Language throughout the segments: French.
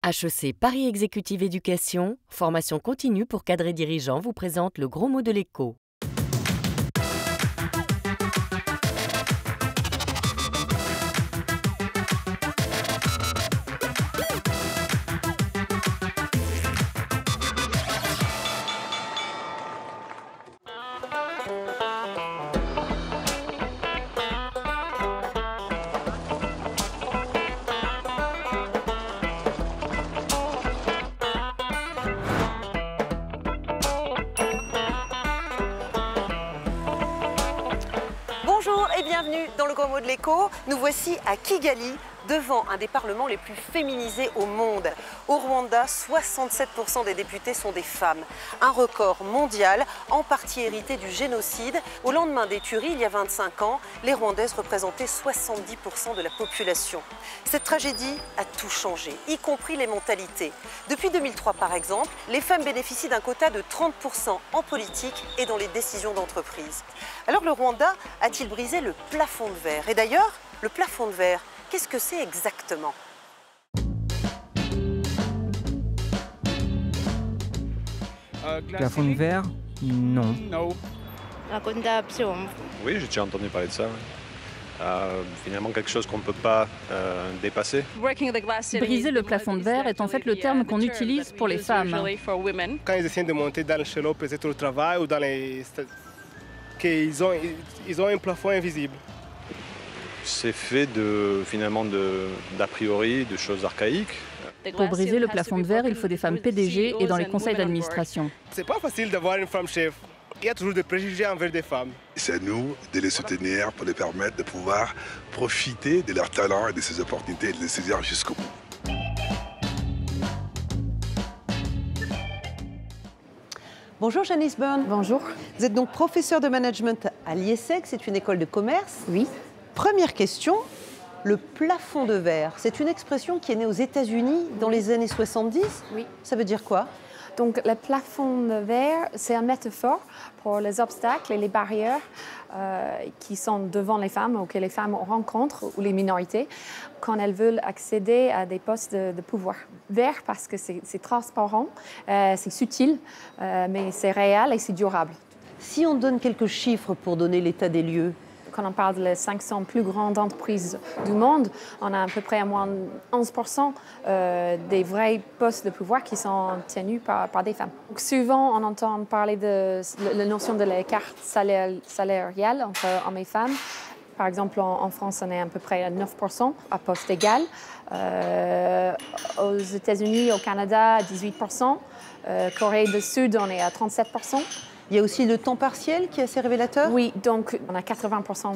HEC Paris Exécutive Éducation, formation continue pour cadres dirigeants vous présente le gros mot de l'écho. Bonjour et bienvenue dans le Gros Mot de l'écho. Nous voici à Kigali, devant un des parlements les plus féminisés au monde. Au Rwanda, 67% des députés sont des femmes. Un record mondial, en partie hérité du génocide. Au lendemain des tueries, il y a 25 ans, les Rwandaises représentaient 70% de la population. Cette tragédie a tout changé, y compris les mentalités. Depuis 2003, par exemple, les femmes bénéficient d'un quota de 30% en politique et dans les décisions d'entreprise. Alors le Rwanda a-t-il brisé le plafond de verre? Et d'ailleurs, le plafond de verre, qu'est-ce que c'est exactement? Plafond de verre? Non. Oui, j'ai déjà entendu parler de ça. Finalement, quelque chose qu'on ne peut pas dépasser. Briser le plafond de verre est en fait le terme qu'on utilise pour les femmes. Quand ils essaient de monter dans l'échelon, peut-être au travail ou dans les... qu'ils ont un plafond invisible. C'est fait finalement d'a priori, de choses archaïques. Pour briser le plafond de verre, il faut des femmes PDG et dans les conseils d'administration. C'est pas facile d'avoir une femme chef. Il y a toujours des préjugés envers des femmes. C'est à nous de les soutenir pour les permettre de pouvoir profiter de leur talent et de ces opportunités et de les saisir jusqu'au bout. Bonjour Janice Byrne. Bonjour. Vous êtes donc professeure de management à l'IESEG, c'est une école de commerce. Oui. Première question, le plafond de verre, c'est une expression qui est née aux États-Unis dans les années 70. Oui. Ça veut dire quoi? Donc, le plafond de verre, c'est une métaphore pour les obstacles et les barrières qui sont devant les femmes ou que les femmes rencontrent ou les minorités quand elles veulent accéder à des postes de pouvoir. Vert parce que c'est transparent, c'est subtil, mais c'est réel et c'est durable. Si on donne quelques chiffres pour donner l'état des lieux, quand on parle des 500 plus grandes entreprises du monde, on a à peu près à moins de 11% des vrais postes de pouvoir qui sont tenus par des femmes. Donc, souvent, on entend parler de la notion de l'écart salarial entre hommes et femmes. Par exemple, en France, on est à peu près à 9% à poste égal. Aux États-Unis, au Canada, 18%. Corée du Sud, on est à 37%. il y a aussi le temps partiel qui est assez révélateur? Oui, donc on a 80%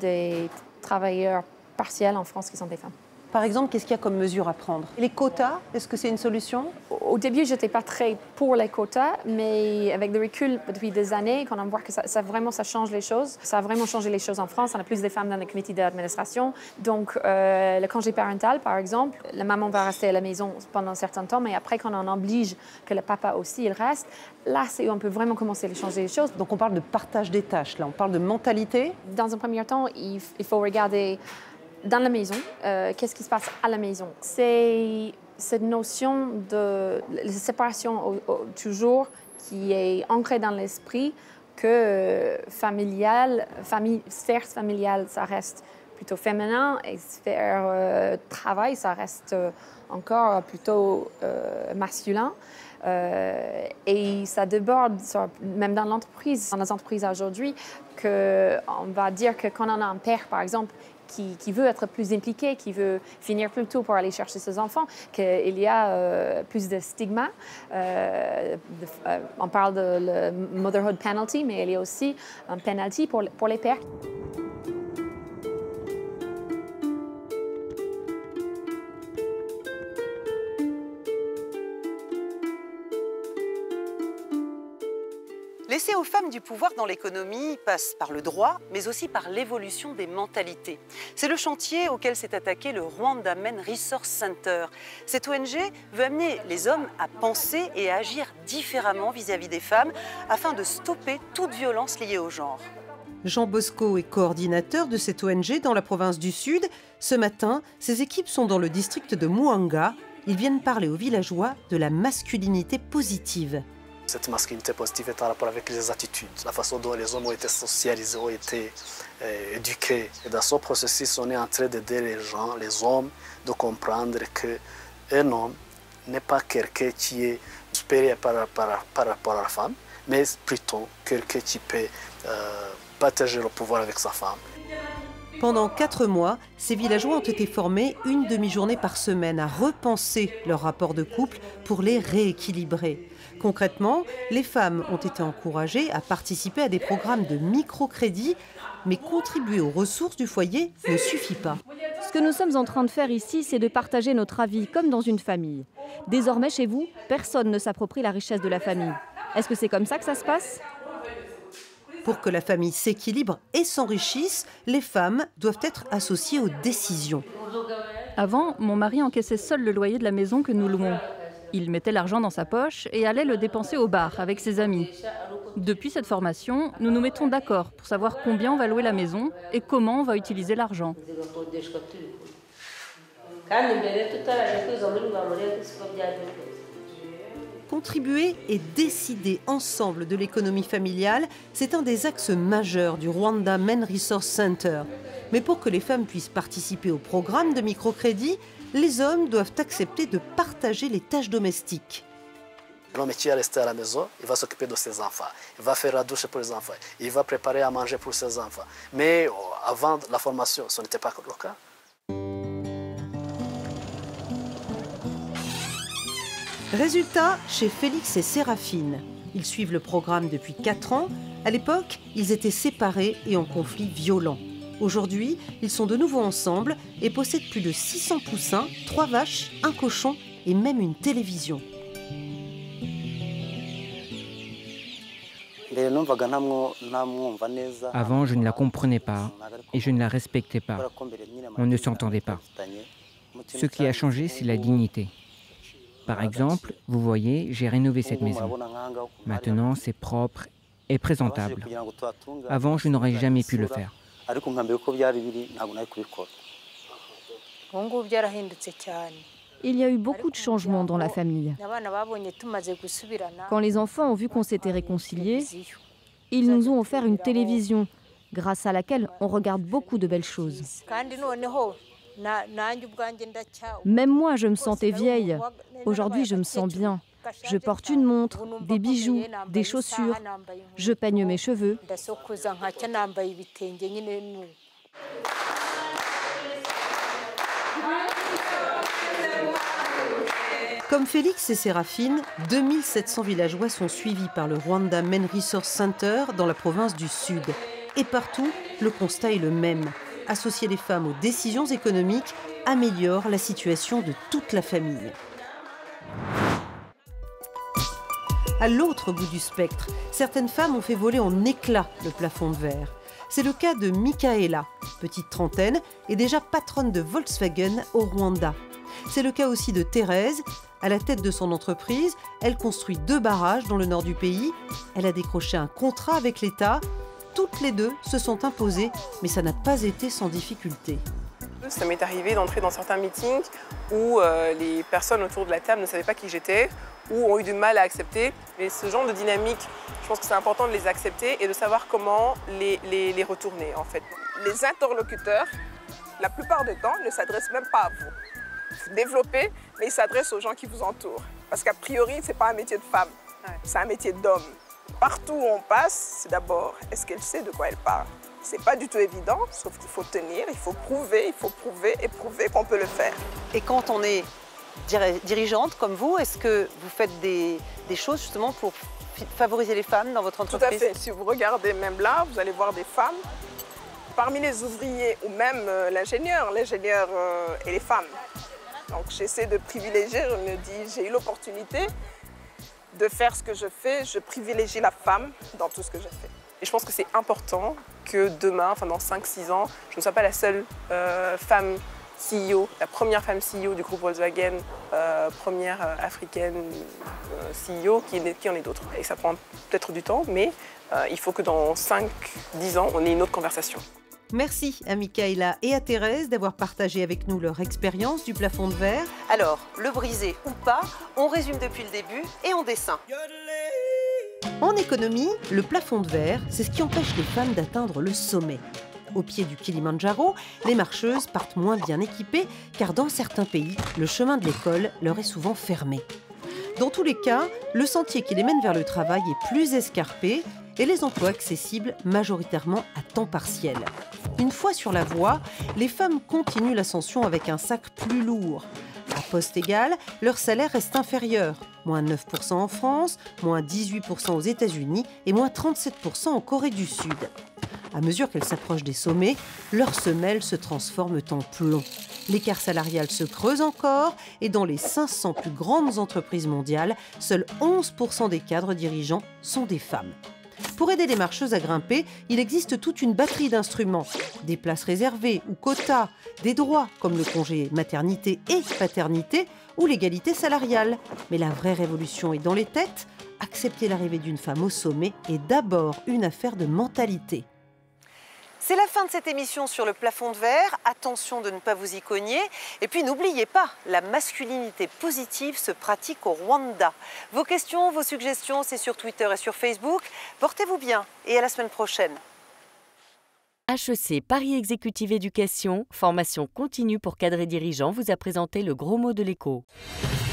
des travailleurs partiels en France qui sont des femmes. Par exemple, qu'est-ce qu'il y a comme mesure à prendre? Les quotas, est-ce que c'est une solution? Au début, je n'étais pas très pour les quotas, mais avec le recul depuis des années, quand on voit que ça change les choses, ça a vraiment changé les choses en France. On a plus de femmes dans les comités d'administration. Donc, le congé parental, par exemple, la maman va rester à la maison pendant un certain temps, mais après, quand on oblige que le papa aussi, il reste, là, c'est où on peut vraiment commencer à changer les choses. Donc, on parle de partage des tâches, là, on parle de mentalité. Dans un premier temps, il faut regarder dans la maison, qu'est-ce qui se passe à la maison. C'est cette notion de séparation toujours qui est ancrée dans l'esprit que sphère familiale, ça reste plutôt féminin et sphère travail, ça reste encore plutôt masculin. Et ça déborde, même dans l'entreprise. Dans les entreprises aujourd'hui, on va dire que quand on a un père, par exemple, qui veut être plus impliqué, qui veut finir plus tôt pour aller chercher ses enfants, qu'il y a plus de stigma. On parle de le motherhood penalty, mais il y a aussi un penalty pour les pères. Laisser aux femmes du pouvoir dans l'économie passe par le droit, mais aussi par l'évolution des mentalités. C'est le chantier auquel s'est attaqué le Rwanda Men Resource Center. Cette ONG veut amener les hommes à penser et à agir différemment vis-à-vis des femmes afin de stopper toute violence liée au genre. Jean Bosco est coordinateur de cette ONG dans la province du Sud. Ce matin, ses équipes sont dans le district de Muhanga. Ils viennent parler aux villageois de la masculinité positive. Cette masculinité positive est en rapport avec les attitudes, la façon dont les hommes ont été socialisés, ont été éduqués. Et dans ce processus, on est en train d'aider les gens, les hommes, de comprendre qu'un homme n'est pas quelqu'un qui est supérieur par rapport à la femme, mais plutôt quelqu'un qui peut partager le pouvoir avec sa femme. Pendant 4 mois, ces villageois ont été formés une demi-journée par semaine à repenser leur rapport de couple pour les rééquilibrer. Concrètement, les femmes ont été encouragées à participer à des programmes de microcrédit, mais contribuer aux ressources du foyer ne suffit pas. Ce que nous sommes en train de faire ici, c'est de partager notre avis comme dans une famille. Désormais, chez vous, personne ne s'approprie la richesse de la famille. Est-ce que c'est comme ça que ça se passe ? Pour que la famille s'équilibre et s'enrichisse, les femmes doivent être associées aux décisions. Avant, mon mari encaissait seul le loyer de la maison que nous louons. Il mettait l'argent dans sa poche et allait le dépenser au bar avec ses amis. Depuis cette formation, nous nous mettons d'accord pour savoir combien on va louer la maison et comment on va utiliser l'argent. Contribuer et décider ensemble de l'économie familiale, c'est un des axes majeurs du Rwanda Men Resource Center. Mais pour que les femmes puissent participer au programme de microcrédit, les hommes doivent accepter de partager les tâches domestiques. L'homme qui est resté à la maison, il va s'occuper de ses enfants, il va faire la douche pour les enfants, il va préparer à manger pour ses enfants. Mais avant la formation, ce n'était pas le cas. Résultat, chez Félix et Séraphine. Ils suivent le programme depuis 4 ans. À l'époque, ils étaient séparés et en conflit violent. Aujourd'hui, ils sont de nouveau ensemble et possèdent plus de 600 poussins, 3 vaches, un cochon et même une télévision. Avant, je ne la comprenais pas et je ne la respectais pas. On ne s'entendait pas. Ce qui a changé, c'est la dignité. Par exemple, vous voyez, j'ai rénové cette maison. Maintenant, c'est propre et présentable. Avant, je n'aurais jamais pu le faire. Il y a eu beaucoup de changements dans la famille. Quand les enfants ont vu qu'on s'était réconciliés, ils nous ont offert une télévision, grâce à laquelle on regarde beaucoup de belles choses. Même moi, je me sentais vieille. Aujourd'hui, je me sens bien. Je porte une montre, des bijoux, des chaussures. Je peigne mes cheveux. Comme Félix et Séraphine, 2700 villageois sont suivis par le Rwanda Men Resource Center dans la province du Sud. Et partout, le constat est le même. Associer les femmes aux décisions économiques améliore la situation de toute la famille. À l'autre bout du spectre, certaines femmes ont fait voler en éclats le plafond de verre. C'est le cas de Michaela, petite trentaine et déjà patronne de Volkswagen au Rwanda. C'est le cas aussi de Thérèse. À la tête de son entreprise, elle construit 2 barrages dans le nord du pays. Elle a décroché un contrat avec l'État. Toutes les deux se sont imposées, mais ça n'a pas été sans difficulté. Ça m'est arrivé d'entrer dans certains meetings où les personnes autour de la table ne savaient pas qui j'étais ou ont eu du mal à accepter. Et ce genre de dynamique, je pense que c'est important de les accepter et de savoir comment les retourner en fait. Les interlocuteurs, la plupart du temps, ne s'adressent même pas à vous. Vous développez, mais ils s'adressent aux gens qui vous entourent. Parce qu'a priori, ce n'est pas un métier de femme, c'est un métier d'homme. Partout où on passe, c'est d'abord, est-ce qu'elle sait de quoi elle parle? C'est pas du tout évident, sauf qu'il faut tenir, il faut prouver et prouver qu'on peut le faire. Et quand on est dirigeante comme vous, est-ce que vous faites des choses justement pour favoriser les femmes dans votre entreprise? Tout à fait. Si vous regardez même là, vous allez voir des femmes. Parmi les ouvriers ou même l'ingénieur et les femmes. Donc j'essaie de privilégier, je me dis, j'ai eu l'opportunité de faire ce que je fais, je privilégie la femme dans tout ce que je fais. Et je pense que c'est important que demain, enfin dans 5-6 ans, je ne sois pas la seule femme CEO, la première femme CEO du groupe Volkswagen, première africaine CEO, qui en est d'autres. Et ça prend peut-être du temps, mais il faut que dans 5-10 ans, on ait une autre conversation. Merci à Michaela et à Thérèse d'avoir partagé avec nous leur expérience du plafond de verre. Alors, le briser ou pas, on résume depuis le début et en dessin. En économie, le plafond de verre, c'est ce qui empêche les femmes d'atteindre le sommet. Au pied du Kilimandjaro, les marcheuses partent moins bien équipées car dans certains pays, le chemin de l'école leur est souvent fermé. Dans tous les cas, le sentier qui les mène vers le travail est plus escarpé et les emplois accessibles majoritairement à temps partiel. Une fois sur la voie, les femmes continuent l'ascension avec un sac plus lourd. À poste égal, leur salaire reste inférieur, moins 9% en France, moins 18% aux États-Unis et moins 37% en Corée du Sud. À mesure qu'elles s'approchent des sommets, leurs semelles se transforment en plomb. L'écart salarial se creuse encore et dans les 500 plus grandes entreprises mondiales, seuls 11% des cadres dirigeants sont des femmes. Pour aider les marcheuses à grimper, il existe toute une batterie d'instruments. Des places réservées ou quotas, des droits comme le congé maternité et paternité ou l'égalité salariale. Mais la vraie révolution est dans les têtes. Accepter l'arrivée d'une femme au sommet est d'abord une affaire de mentalité. C'est la fin de cette émission sur le plafond de verre. Attention de ne pas vous y cogner. Et puis n'oubliez pas, la masculinité positive se pratique au Rwanda. Vos questions, vos suggestions, c'est sur Twitter et sur Facebook. Portez-vous bien et à la semaine prochaine. HEC Paris Exécutive Éducation, formation continue pour cadres et dirigeants, vous a présenté le gros mot de l'écho.